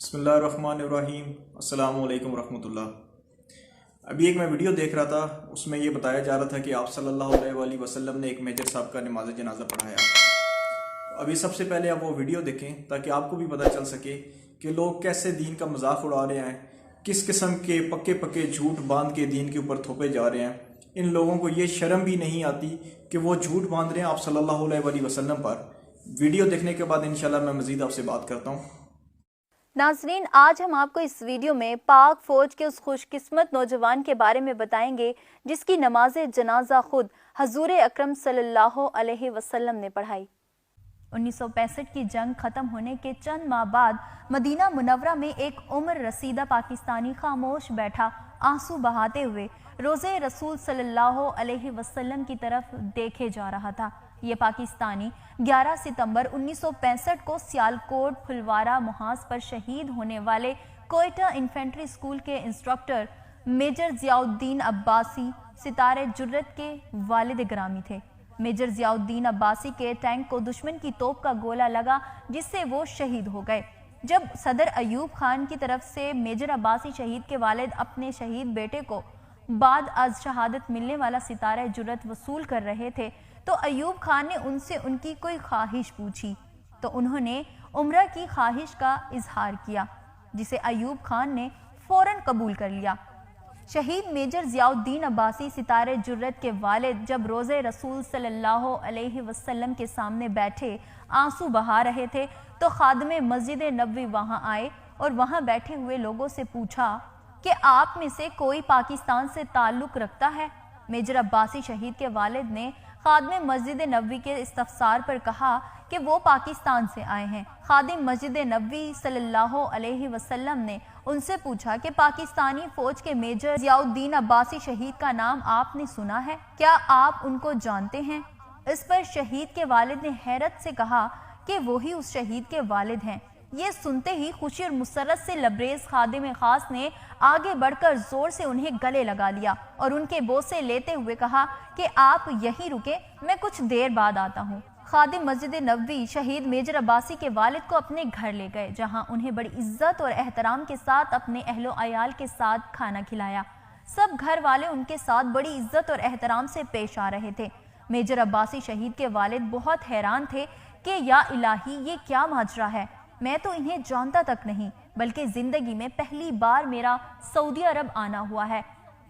بسم اللہ الرحمن الرحیم۔ السلام علیکم ورحمۃ اللہ۔ ابھی ایک میں ویڈیو دیکھ رہا تھا، اس میں یہ بتایا جا رہا تھا کہ آپ صلی اللہ علیہ وآلہ وسلم نے ایک میجر صاحب کا نماز جنازہ پڑھایا۔ ابھی سب سے پہلے آپ وہ ویڈیو دیکھیں تاکہ آپ کو بھی پتہ چل سکے کہ لوگ کیسے دین کا مذاق اڑا رہے ہیں، کس قسم کے پکے جھوٹ باندھ کے دین کے اوپر تھوپے جا رہے ہیں۔ ان لوگوں کو یہ شرم بھی نہیں آتی کہ وہ جھوٹ باندھ رہے ہیں آپ صلی اللہ علیہ وآلہ وسلم پر۔ ویڈیو دیکھنے کے بعد انشاءاللہ میں مزید آپ سے بات کرتا ہوں۔ ناظرین، آج ہم آپ کو اس ویڈیو میں پاک فوج کے اس خوش قسمت نوجوان کے بارے میں بتائیں گے جس کی نماز جنازہ خود حضور اکرم صلی اللہ علیہ وسلم نے پڑھائی۔ 1965 کی جنگ ختم ہونے کے چند ماہ بعد مدینہ منورہ میں ایک عمر رسیدہ پاکستانی خاموش بیٹھا آنسو بہاتے ہوئے روزے رسول صلی اللہ علیہ وسلم کی طرف دیکھے جا رہا تھا۔ یہ پاکستانی 11 ستمبر 1965 کو سیالکوٹ پھلوارہ محاذ پر شہید ہونے والے کوئٹہ انفینٹری اسکول کے انسٹرکٹر میجر ضیاء الدین عباسی ستارہ جرت کے والد گرامی تھے۔ میجر ضیاء الدین عباسی کے ٹینک کو دشمن کی توپ کا گولہ لگا جس سے وہ شہید ہو گئے۔ جب صدر ایوب خان کی طرف سے میجر عباسی شہید کے والد اپنے شہید بیٹے کو بعد از شہادت ملنے والا ستارہ جرت وصول کر رہے تھے تو ایوب خان نے ان سے ان کی کوئی خواہش پوچھی تو انہوں نے عمرہ کی خواہش کا اظہار کیا، جسے ایوب خان نے فوراً قبول کر لیا۔ شہید میجر ضیاء الدین عباسی ستارہ جرت کے والد جب روزے رسول صلی اللہ علیہ وسلم کے سامنے بیٹھے آنسو بہا رہے تھے تو خادم مسجد نبوی وہاں آئے اور وہاں بیٹھے ہوئے لوگوں سے پوچھا کہ آپ میں سے کوئی پاکستان سے تعلق رکھتا ہے؟ میجر عباسی شہید کے والد نے خادم مسجد نبوی کے استفسار پر کہا کہ وہ پاکستان سے آئے ہیں۔ خادم مسجد نبوی صلی اللہ علیہ وسلم نے ان سے پوچھا کہ پاکستانی فوج کے میجر ضیاء الدین عباسی شہید کا نام آپ نے سنا ہے؟ کیا آپ ان کو جانتے ہیں؟ اس پر شہید کے والد نے حیرت سے کہا کہ وہی اس شہید کے والد ہیں۔ یہ سنتے ہی خوشی اور مسرت سے لبریز خادم خاص نے آگے بڑھ کر زور سے انہیں گلے لگا لیا اور ان کے بوسے لیتے ہوئے کہا کہ آپ یہیں رکیں، میں کچھ دیر بعد آتا ہوں۔ خادم مسجد نبوی شہید میجر عباسی کے والد کو اپنے گھر لے گئے، جہاں انہیں بڑی عزت اور احترام کے ساتھ اپنے اہل و عیال کے ساتھ کھانا کھلایا۔ سب گھر والے ان کے ساتھ بڑی عزت اور احترام سے پیش آ رہے تھے۔ میجر عباسی شہید کے والد بہت حیران تھے کہ یا الہی، یہ کیا ماجرا ہے؟ میں تو انہیں جانتا تک نہیں، بلکہ زندگی میں پہلی بار میرا سعودی عرب آنا ہوا ہے۔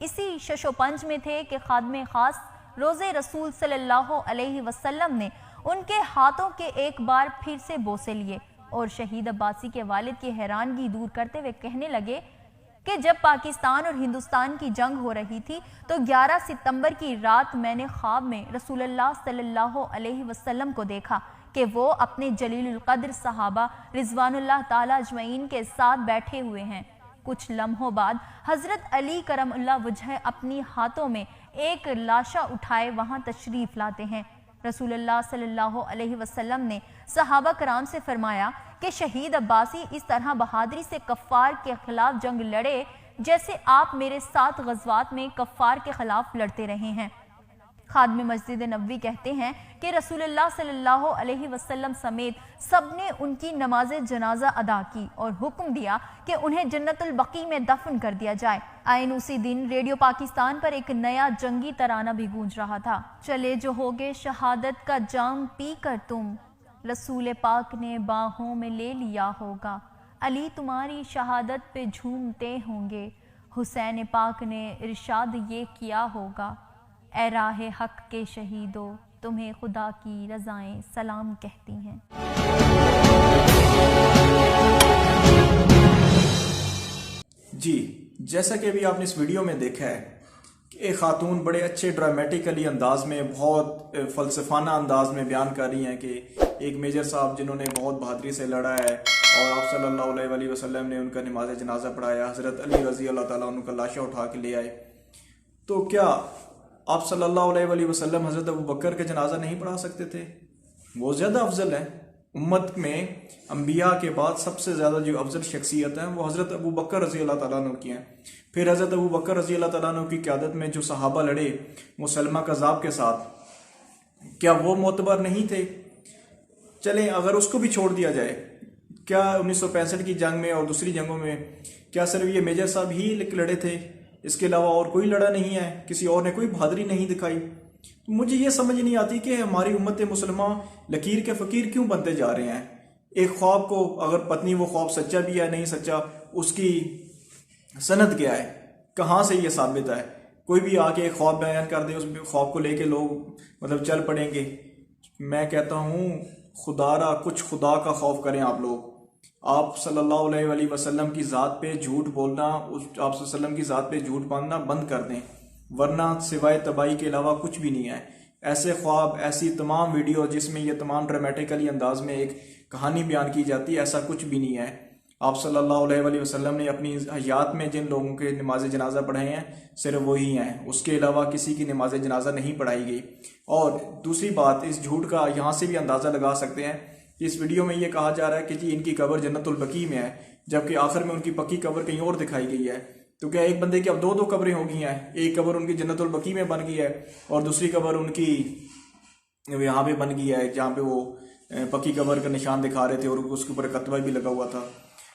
اسی شش و پنج میں تھے کہ خادم خاص روزے رسول صلی اللہ علیہ وسلم نے ان کے ہاتھوں کے ایک بار پھر سے بوسے لیے اور شہید عباسی کے والد کی حیرانگی دور کرتے ہوئے کہنے لگے کہ جب پاکستان اور ہندوستان کی جنگ ہو رہی تھی تو 11 ستمبر کی رات میں نے خواب میں رسول اللہ صلی اللہ علیہ وسلم کو دیکھا کہ وہ اپنے جلیل القدر صحابہ رضوان اللہ تعالی اجمعین کے ساتھ بیٹھے ہوئے ہیں۔ کچھ لمحوں بعد حضرت علی کرم اللہ وجہ اپنی ہاتھوں میں ایک لاشا اٹھائے وہاں تشریف لاتے ہیں۔ رسول اللہ صلی اللہ علیہ وسلم نے صحابہ کرام سے فرمایا کہ شہید عباسی اس طرح بہادری سے کفار کے خلاف جنگ لڑے جیسے آپ میرے ساتھ غزوات میں کفار کے خلاف لڑتے رہے ہیں۔ خادم مسجد نبوی کہتے ہیں کہ رسول اللہ صلی اللہ علیہ وسلم سمیت سب نے ان کی نماز جنازہ ادا کی اور حکم دیا کہ انہیں جنت البقیع میں دفن کر دیا جائے۔ آئین اسی دن ریڈیو پاکستان پر ایک نیا جنگی ترانہ بھی گونج رہا تھا۔ چلے جو ہوگے شہادت کا جام پی کر تم، رسول پاک نے باہوں میں لے لیا ہوگا، علی تمہاری شہادت پہ جھومتے ہوں گے، حسین پاک نے ارشاد یہ کیا ہوگا، اے راہ حق کے شہیدو تمہیں خدا کی رضائیں سلام کہتی ہیں۔ جی، جیسا کہ ابھی آپ نے اس ویڈیو میں دیکھا ہے کہ ایک خاتون بڑے اچھے ڈرامیٹیکلی انداز میں، بہت فلسفانہ انداز میں بیان کر رہی ہیں کہ ایک میجر صاحب جنہوں نے بہت بہادری سے لڑا ہے اور آپ صلی اللہ علیہ وآلہ وسلم نے ان کا نماز جنازہ پڑھایا، حضرت علی رضی اللہ تعالیٰ عنہ کا لاشا اٹھا کے لے آئے، تو کیا آپ صلی اللہ علیہ وآلہ وسلم حضرت ابو بکر کا جنازہ نہیں پڑھا سکتے تھے؟ وہ زیادہ افضل ہیں۔ امت میں انبیاء کے بعد سب سے زیادہ جو افضل شخصیت ہیں وہ حضرت ابو بکر رضی اللہ تعالیٰ عنہ کی ہیں۔ پھر حضرت ابو بکر رضی اللہ تعالیٰ عنہ کی قیادت میں جو صحابہ لڑے مسلمہ کذاب کے ساتھ، کیا وہ معتبر نہیں تھے؟ چلیں اگر اس کو بھی چھوڑ دیا جائے کیا 1965 کی جنگ میں اور دوسری جنگوں میں کیا صرف یہ میجر صاحب ہی لڑے تھے؟ اس کے علاوہ اور کوئی لڑا نہیں ہے؟ کسی اور نے کوئی بہادری نہیں دکھائی؟ تو مجھے یہ سمجھ نہیں آتی کہ ہماری امت مسلمہ لکیر کے فقیر کیوں بنتے جا رہے ہیں؟ ایک خواب کو اگر پتنی وہ خواب سچا بھی ہے نہیں سچا، اس کی سند کیا ہے؟ کہاں سے یہ ثابت ہے؟ کوئی بھی آ کے ایک خواب بیان کر دے، اس خواب کو لے کے لوگ چل پڑیں گے۔ میں کہتا ہوں خدا را کچھ خدا کا خوف کریں آپ لوگ۔ آپ صلی اللہ علیہ وسلم کی ذات پہ جھوٹ بولنا، آپ صلی اللہ علیہ وسلم کی ذات پہ جھوٹ باندھنا بند کر دیں، ورنہ سوائے تباہی کے علاوہ کچھ بھی نہیں ہے۔ ایسے خواب، ایسی تمام ویڈیو جس میں یہ تمام ڈرامیٹیکلی انداز میں ایک کہانی بیان کی جاتی ہے، ایسا کچھ بھی نہیں ہے۔ آپ صلی اللہ علیہ وسلم نے اپنی حیات میں جن لوگوں کے نماز جنازہ پڑھائے ہیں صرف وہی ہیں، اس کے علاوہ کسی کی نماز جنازہ نہیں پڑھائی گئی۔ اور دوسری بات، اس جھوٹ کا یہاں سے بھی اندازہ لگا سکتے ہیں کہ اس ویڈیو میں یہ کہا جا رہا ہے کہ جی ان کی قبر جنت البقیع میں ہے، جبکہ آخر میں ان کی پکی قبر کہیں اور دکھائی گئی ہے۔ تو کیا ایک بندے کی اب دو قبریں ہو گئی ہیں؟ ایک قبر ان کی جنت البقیع میں بن گئی ہے اور دوسری قبر ان کی یہاں پہ بن گئی ہے جہاں پہ وہ پکی قبر کا نشان دکھا رہے تھے اور اس کے اوپر کتبہ بھی لگا ہوا تھا۔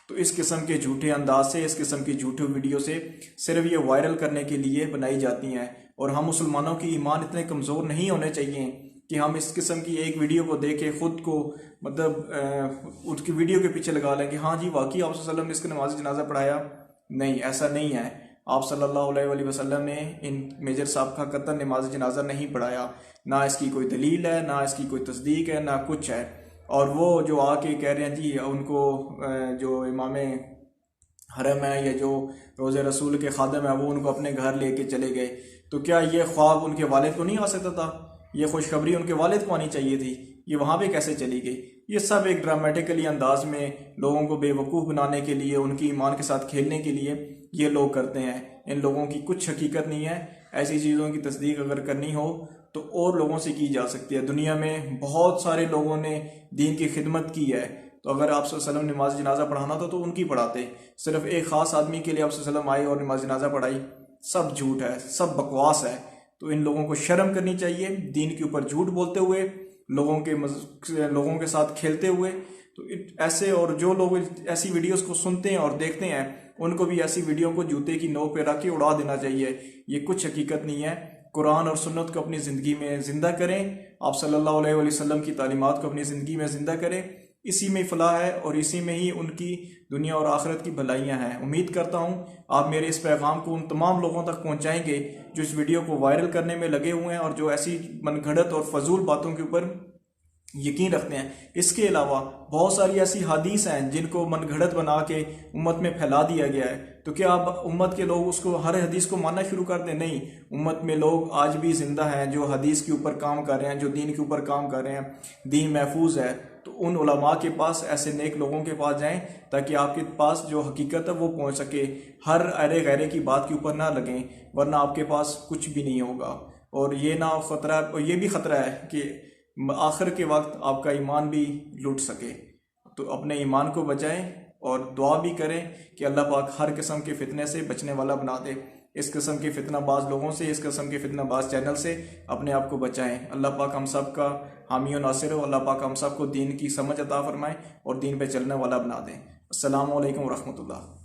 تو اس قسم کے جھوٹے انداز سے، اس قسم کی جھوٹے ویڈیو سے صرف یہ وائرل کرنے کے لیے بنائی جاتی ہیں، اور ہم مسلمانوں کی ایمان اتنے کمزور نہیں ہونے چاہیے کہ ہم اس قسم کی ایک ویڈیو کو دیکھ کے خود کو اس کی ویڈیو کے پیچھے لگا لیں کہ ہاں جی واقعی آپ صلی اللہ علیہ وسلم نے اس کا نماز جنازہ پڑھایا۔ نہیں، ایسا نہیں ہے۔ آپ صلی اللہ علیہ وسلم نے ان میجر صاحب کا قطعاً نماز جنازہ نہیں پڑھایا، نہ اس کی کوئی دلیل ہے، نہ اس کی کوئی تصدیق ہے، نہ کچھ ہے۔ اور وہ جو آ کے کہہ رہے ہیں جی ان کو جو امام حرم ہے یا جو روضہ رسول کے خادم ہے وہ ان کو اپنے گھر لے کے چلے گئے، تو کیا یہ خواب ان کے والد کو نہیں آ سکتا تھا؟ یہ خوشخبری ان کے والد کو آنی چاہیے تھی، یہ وہاں پہ کیسے چلی گئی؟ یہ سب ایک ڈرامیٹیکلی انداز میں لوگوں کو بے وقوف بنانے کے لیے، ان کی ایمان کے ساتھ کھیلنے کے لیے یہ لوگ کرتے ہیں۔ ان لوگوں کی کچھ حقیقت نہیں ہے۔ ایسی چیزوں کی تصدیق اگر کرنی ہو تو اور لوگوں سے کی جا سکتی ہے۔ دنیا میں بہت سارے لوگوں نے دین کی خدمت کی ہے، تو اگر آپ صلی اللہ علیہ وسلم نماز جنازہ پڑھانا تھا تو ان کی پڑھاتے۔ صرف ایک خاص آدمی کے لیے آپ صلی اللہ علیہ وسلم آئے اور نماز جنازہ پڑھائی، سب جھوٹ ہے، سب بکواس ہے۔ تو ان لوگوں کو شرم کرنی چاہیے، دین کے اوپر جھوٹ بولتے ہوئے، لوگوں کے ساتھ کھیلتے ہوئے۔ تو ایسے اور جو لوگ ایسی ویڈیوز کو سنتے ہیں اور دیکھتے ہیں ان کو بھی ایسی ویڈیو کو جوتے کی نوک پہ رکھ کے اڑا دینا چاہیے۔ یہ کچھ حقیقت نہیں ہے۔ قرآن اور سنت کو اپنی زندگی میں زندہ کریں، آپ صلی اللہ علیہ وسلم کی تعلیمات کو اپنی زندگی میں زندہ کریں، اسی میں فلاح ہے اور اسی میں ہی ان کی دنیا اور آخرت کی بھلائیاں ہیں۔ امید کرتا ہوں آپ میرے اس پیغام کو ان تمام لوگوں تک پہنچائیں گے جو اس ویڈیو کو وائرل کرنے میں لگے ہوئے ہیں اور جو ایسی من گھڑت اور فضول باتوں کے اوپر یقین رکھتے ہیں۔ اس کے علاوہ بہت ساری ایسی حدیث ہیں جن کو من گھڑت بنا کے امت میں پھیلا دیا گیا ہے، تو کیا اب امت کے لوگ اس کو ہر حدیث کو ماننا شروع کر دیں؟ نہیں، امت میں لوگ آج بھی زندہ ہیں جو حدیث کے اوپر کام کر رہے ہیں، جو دین کے اوپر کام کر رہے ہیں، دین محفوظ ہے۔ تو ان علماء کے پاس، ایسے نیک لوگوں کے پاس جائیں تاکہ آپ کے پاس جو حقیقت ہے وہ پہنچ سکے، ہر ارے غیرے کی بات کے اوپر نہ لگیں، ورنہ آپ کے پاس کچھ بھی نہیں ہوگا۔ اور یہ بھی خطرہ ہے کہ آخر کے وقت آپ کا ایمان بھی لوٹ سکے۔ تو اپنے ایمان کو بچائیں اور دعا بھی کریں کہ اللہ پاک ہر قسم کے فتنے سے بچنے والا بنا دے۔ اس قسم کے فتنہ باز لوگوں سے، اس قسم کے فتنہ باز چینل سے اپنے آپ کو بچائیں۔ اللہ پاک ہم سب کا حامی و ناصر ہو، اللہ پاک ہم سب کو دین کی سمجھ عطا فرمائے اور دین پہ چلنے والا بنا دیں۔ السلام علیکم ورحمۃ اللہ۔